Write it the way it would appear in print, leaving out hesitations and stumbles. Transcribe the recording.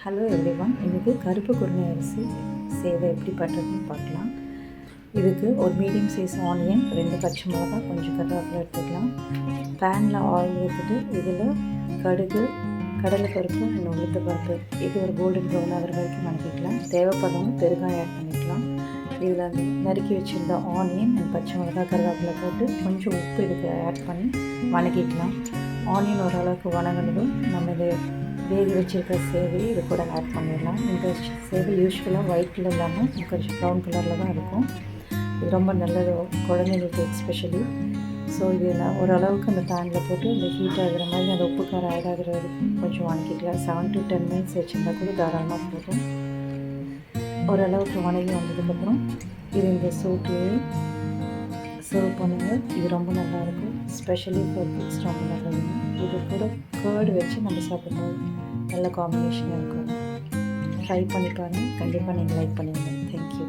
Hello everyone, இன்றைக்கி கருப்பு குருணை அரிசி சேவை எப்படி பண்ணுறதுன்னு பார்க்கலாம். இதுக்கு ஒரு மீடியம் சைஸ் ஆனியன், 2 பச்சை மிளகாய், கொஞ்சம் கருவேப்பிலை எடுத்துக்கலாம். பேனில் ஆயில் ஊற்றிட்டு இதில் கடுகு, கடலைப்பருப்பு அண்ட் உளுந்து பருப்பு இது ஒரு கோல்டன் ப்ரௌன் ஆகிற வரைக்கும் வணக்கிக்கலாம். தேவைப்படவும் பெருங்காயம் ஆட் பண்ணிக்கலாம். இதில் நறுக்கி வச்சுருந்த ஆனியன் அண்ட் பச்சை மிளகாய், கருவேப்பிலை போட்டு கொஞ்சம் உப்பு இதுக்கு ஆட் பண்ணி வணக்கிக்கலாம். ஆனியன் ஓரளவுக்கு வணங்கினதும் நம்ம இதை வேக வச்சுருக்க சேவை இது கூட ஆட் பண்ணிடலாம். இந்த சேவை யூஸ்வலாக ஒயிட்டில் இல்லாமல் கொஞ்சம் ப்ரௌன் கலரில் தான் இருக்கும். இது ரொம்ப நல்லது குழந்தைங்களுக்கு எஸ்பெஷலி. ஸோ இது நான் ஓரளவுக்கு அந்த பேனில் போட்டு இந்த ஹீட் ஆகிற மாதிரி அந்த உப்பு காரம் ஆட் ஆகிற வரைக்கும் கொஞ்சம் வணக்கிக்கலாம். 7 to 10 minutes வச்சுருந்தா கூட தாராளமாக போதும். ஓரளவுக்கு வணங்கி வந்ததுக்கப்புறம் இது இந்த சூட்லேயே சர்வ் பண்ணுங்கள். இது ரொம்ப நல்லாயிருக்கும். ஸ்பெஷலி ஃபார் கிட்ஸ் ரொம்ப நல்லது. இது கூட கேர்டு வச்சு நம்ம சாப்பிடும்போது நல்ல காம்பினேஷனாக இருக்கும். ட்ரை பண்ணி பாருங்கள். கண்டிப்பாக நீங்கள் லைக் பண்ணுவீங்க. தேங்க்யூ.